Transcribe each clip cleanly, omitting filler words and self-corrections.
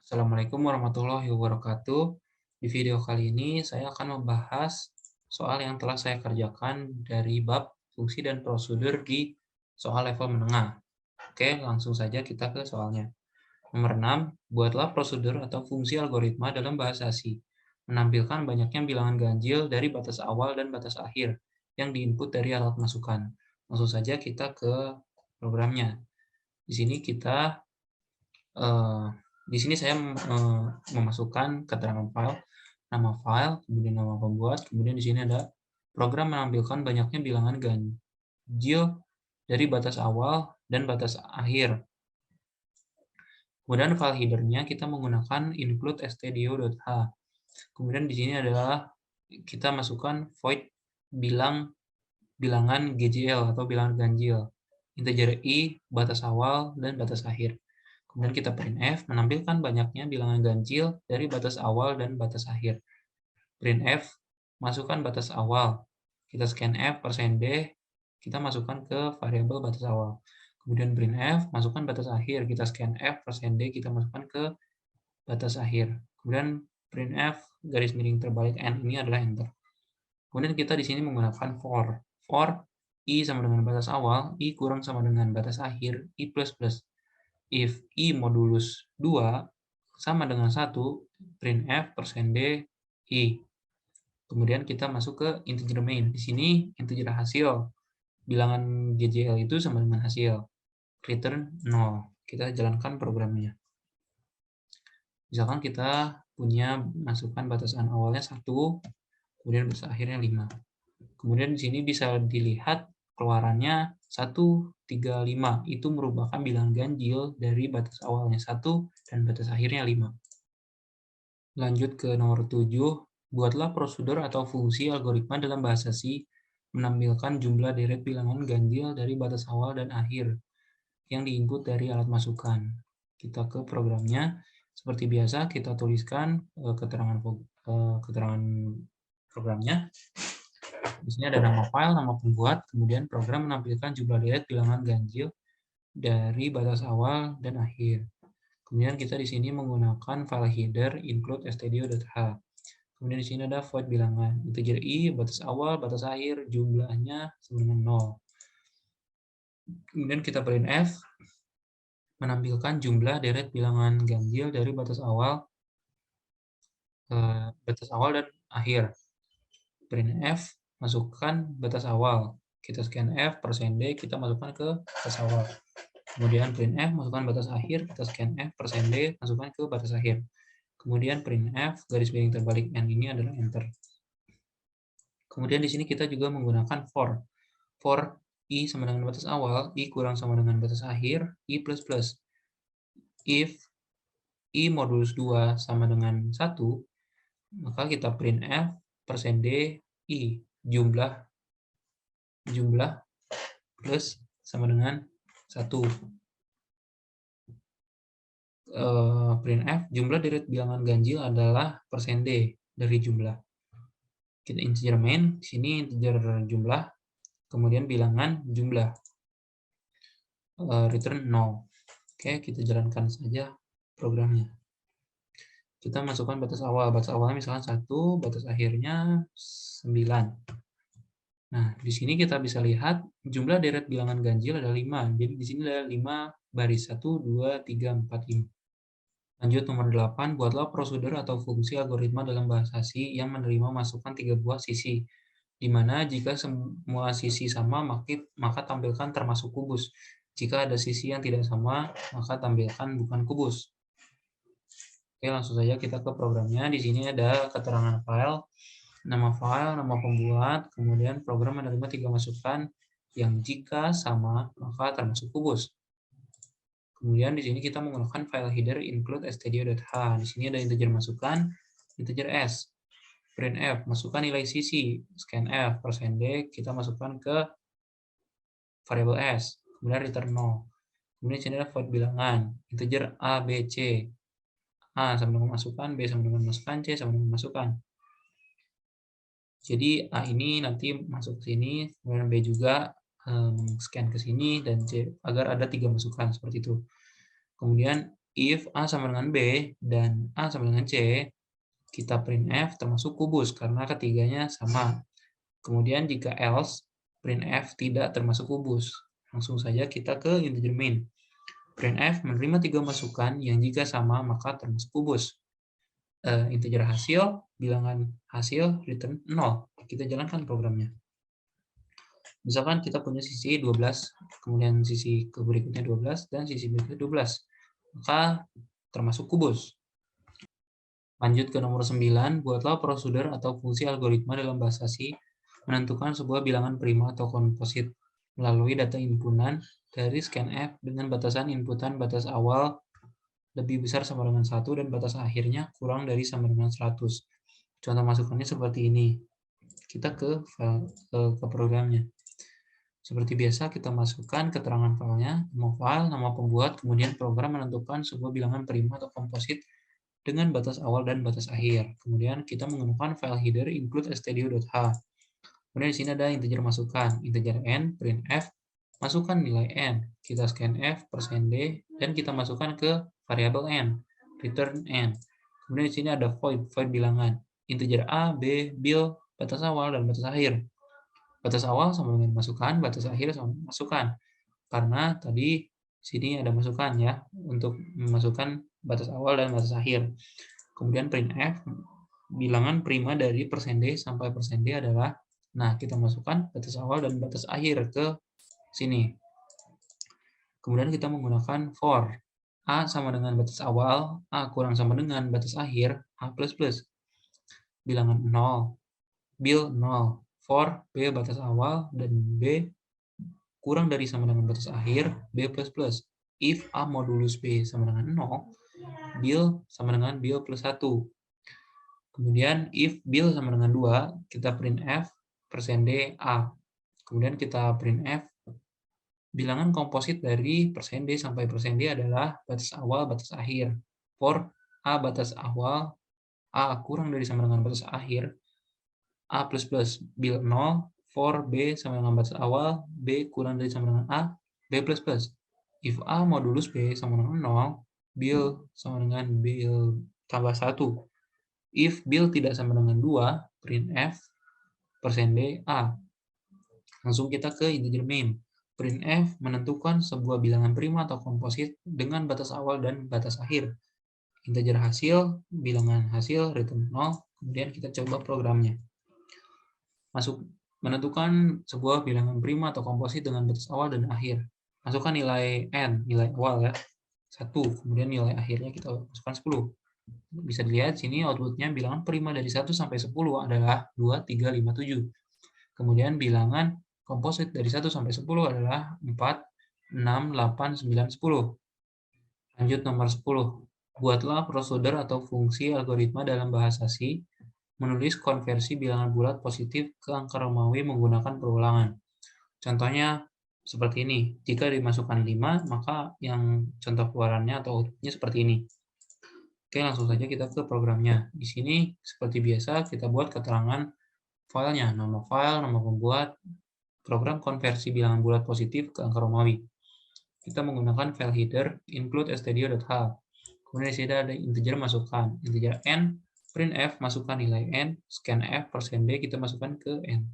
Assalamualaikum warahmatullahi wabarakatuh. Di video kali ini saya akan membahas soal yang telah saya kerjakan dari bab fungsi dan prosedur di soal level menengah. Oke, langsung saja kita ke soalnya. Nomor 6, buatlah prosedur atau fungsi algoritma dalam bahasa C. Menampilkan banyaknya bilangan ganjil dari batas awal dan batas akhir yang diinput dari alat masukan. Langsung saja kita ke programnya. Di sini kita Eee, di sini saya, memasukkan keterangan file, kemudian nama pembuat, kemudian di sini ada program menampilkan banyaknya bilangan ganjil dari batas awal dan batas akhir. Kemudian file header-nya kita menggunakan include stdio.h. Kemudian di sini adalah kita masukkan void bilangan GJL atau bilangan ganjil, integer i, batas awal, dan batas akhir. Kemudian kita printf, menampilkan banyaknya bilangan ganjil dari batas awal dan batas akhir. Printf, masukkan batas awal. Kita scanf, %d, kita masukkan ke variabel batas awal. Kemudian printf, masukkan batas akhir. Kita scanf, %d, kita masukkan ke batas akhir. Kemudian printf, garis miring terbalik n, ini adalah enter. Kemudian kita di sini menggunakan for. For, i sama dengan batas awal, i kurang sama dengan batas akhir, i plus plus. If i modulus 2 sama dengan 1, printf %d i. Kemudian kita masuk ke integer main. Di sini integer hasil. Bilangan GJL itu sama dengan hasil. Return 0. Kita jalankan programnya. Misalkan kita punya masukan batasan awalnya 1, kemudian batas akhirnya 5. Kemudian di sini bisa dilihat keluarannya 135. Itu merupakan bilangan ganjil dari batas awalnya 1 dan batas akhirnya 5. Lanjut ke nomor 7, buatlah prosedur atau fungsi algoritma dalam bahasa C menampilkan jumlah deret bilangan ganjil dari batas awal dan akhir yang diinput dari alat masukan. Kita ke programnya. Seperti biasa kita tuliskan keterangan programnya. Di sini ada nama file, nama pembuat, kemudian program menampilkan jumlah deret bilangan ganjil dari batas awal dan akhir. Kemudian kita di sini menggunakan file header include stdio.h. Kemudian di sini ada void bilangan, integer i, batas awal, batas akhir, jumlahnya sama dengan 0. Kemudian kita printf, menampilkan jumlah deret bilangan ganjil dari batas awal dan akhir. Printf, masukkan batas awal. Kita scanf, %d, kita masukkan ke batas awal. Kemudian printf, masukkan batas akhir, kita scanf, %d, masukkan ke batas akhir. Kemudian printf, garis miring terbalik n, ini adalah enter. Kemudian di sini kita juga menggunakan for. For i sama dengan batas awal, i kurang sama dengan batas akhir, i plus plus. If i modulus 2 sama dengan 1, maka kita printf %d i, jumlah plus sama dengan 1. Printf, jumlah deret bilangan ganjil adalah %d dari jumlah. Kita integer main, di sini integer jumlah, kemudian bilangan jumlah. Return 0. Oke, kita jalankan saja programnya. Kita masukkan batas awalnya misalkan 1, batas akhirnya 9. Nah, di sini kita bisa lihat jumlah deret bilangan ganjil ada 5. Jadi di sini ada 5 baris, 1, 2, 3, 4, 5. Lanjut nomor 8, buatlah prosedur atau fungsi algoritma dalam bahasa C yang menerima masukan 3 buah sisi, di mana jika semua sisi sama, maka tampilkan termasuk kubus. Jika ada sisi yang tidak sama, maka tampilkan bukan kubus. Oke, langsung saja kita ke programnya. Di sini ada keterangan file, nama pembuat, kemudian program menerima 3 masukan yang jika sama, maka termasuk kubus. Kemudian di sini kita menggunakan file header include stdio.h. Di sini ada integer masukan, integer s. Printf, masukkan nilai sisi. Scanf, %d, kita masukkan ke variabel s. Kemudian return 0. Kemudian di sini ada void bilangan, integer a, b, c. A sama dengan masukan, b sama dengan masukan, c sama dengan masukan. Jadi A ini nanti masuk ke sini, kemudian B juga scan ke sini, dan C agar ada 3 masukan seperti itu. Kemudian If A sama dengan B dan A sama dengan C, kita printf termasuk kubus karena ketiganya sama. Kemudian jika else, printf tidak termasuk kubus. Langsung saja kita ke integer main. Printf menerima 3 masukan yang jika sama maka termasuk kubus. Integer hasil, bilangan hasil, return 0. Kita jalankan programnya. Misalkan kita punya sisi 12, kemudian sisi berikutnya 12, dan sisi berikutnya 12. Maka termasuk kubus. Lanjut ke nomor 9, buatlah prosedur atau fungsi algoritma dalam bahasa C menentukan sebuah bilangan prima atau komposit melalui data inputan dari scanf dengan batasan inputan batas awal lebih besar sama dengan 1 dan batas akhirnya kurang dari sama dengan 100. Contoh masukannya seperti ini. Kita ke programnya. Seperti biasa kita masukkan keterangan filenya, nama file, nama pembuat, kemudian program menentukan sebuah bilangan prima atau komposit dengan batas awal dan batas akhir. Kemudian kita menggunakan file header include stdio.h. Kemudian di sini ada integer masukan, integer n, printf, masukkan nilai n. Kita scanf, %d, dan kita masukkan ke variabel n, return n. Kemudian di sini ada void bilangan, integer a, b, bil, batas awal, dan batas akhir. Batas awal sama dengan masukan, batas akhir sama dengan masukan. Karena tadi sini ada masukan ya, untuk memasukkan batas awal dan batas akhir. Kemudian printf, bilangan prima dari %d sampai %d adalah, nah kita masukkan batas awal dan batas akhir ke sini. Kemudian kita menggunakan for. A sama dengan batas awal, A kurang sama dengan batas akhir, A++. Bilangan 0, bil 0, for B batas awal dan B kurang dari sama dengan batas akhir, B++. If A modulus B sama dengan 0, bil sama dengan bil plus 1. Kemudian if bil sama dengan 2, kita printf %d A. Kemudian kita printf bilangan komposit dari %d sampai %d adalah batas awal, batas akhir. For A batas awal, A kurang dari sama dengan batas akhir, A++, bil 0, for B sama dengan batas awal, B kurang dari sama dengan A, B++. If A modulus B sama dengan 0, bil sama dengan bil tambah 1. If bil tidak sama dengan 2, printf %d A. Langsung kita ke integer main. Printf menentukan sebuah bilangan prima atau komposit dengan batas awal dan batas akhir. Integer hasil, bilangan hasil, return 0, kemudian kita coba programnya. Menentukan sebuah bilangan prima atau komposit dengan batas awal dan akhir. Masukkan nilai n, nilai awal ya, 1, kemudian nilai akhirnya kita masukkan 10. Bisa dilihat sini outputnya bilangan prima dari 1 sampai 10 adalah 2, 3, 5, 7. Kemudian bilangan komposit dari 1 sampai 10 adalah 4, 6, 8, 9, 10. Lanjut nomor 10. Buatlah prosedur atau fungsi algoritma dalam bahasa C menulis konversi bilangan bulat positif ke angka Romawi menggunakan perulangan. Contohnya seperti ini. Jika dimasukkan 5, maka yang contoh keluarannya atau outputnya seperti ini. Oke, langsung saja kita ke programnya. Di sini seperti biasa kita buat keterangan filenya, nama file, nama pembuat, program konversi bilangan bulat positif ke angka Romawi. Kita menggunakan file header include stdio.h. Kemudian di sini ada integer masukan, integer n, printf masukkan nilai n, scanf %d kita masukkan ke n,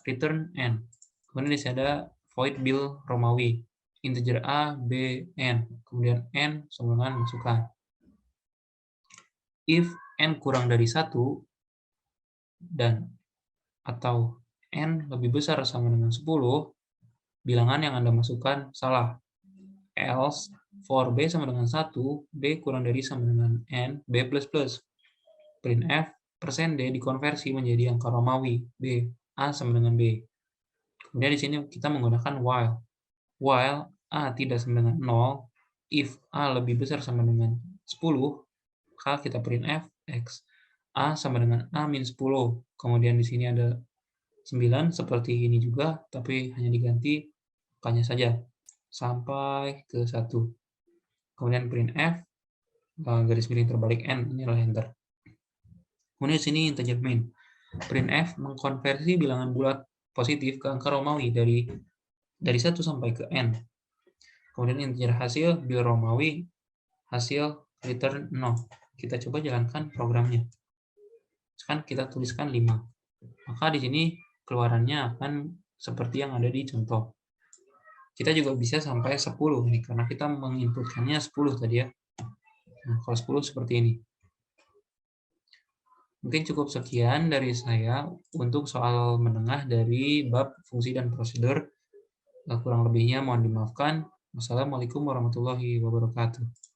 return n. Kemudian di sini ada void bil Romawi, integer a, b, n, kemudian n sama dengan masukan. If n kurang dari 1 dan atau n lebih besar sama dengan 10, bilangan yang Anda masukkan salah. Else, for b sama dengan 1, b kurang dari sama dengan n, b++. Printf, %d dikonversi menjadi angka Romawi, b, a sama dengan b. Kemudian di sini kita menggunakan while. While a tidak sama dengan 0, if a lebih besar sama dengan 10, maka kita printf x. A sama dengan a min 10. Kemudian di sini ada 9 seperti ini juga, tapi hanya diganti angkanya saja sampai ke 1. Kemudian printf garis miring terbalik n, inilah enter. Kemudian di sini integer main. Printf mengkonversi bilangan bulat positif ke angka Romawi dari 1 sampai ke n. Kemudian integer hasil bil Romawi hasil return 0. Kita coba jalankan programnya. Sekarang kita tuliskan 5. Maka di sini keluarannya akan seperti yang ada di contoh. Kita juga bisa sampai 10 nih, karena kita menginputkannya 10 tadi ya. Nah, kalau 10 seperti ini. Mungkin cukup sekian dari saya untuk soal menengah dari bab fungsi dan prosedur. Kurang lebihnya mohon dimaafkan. Wassalamualaikum warahmatullahi wabarakatuh.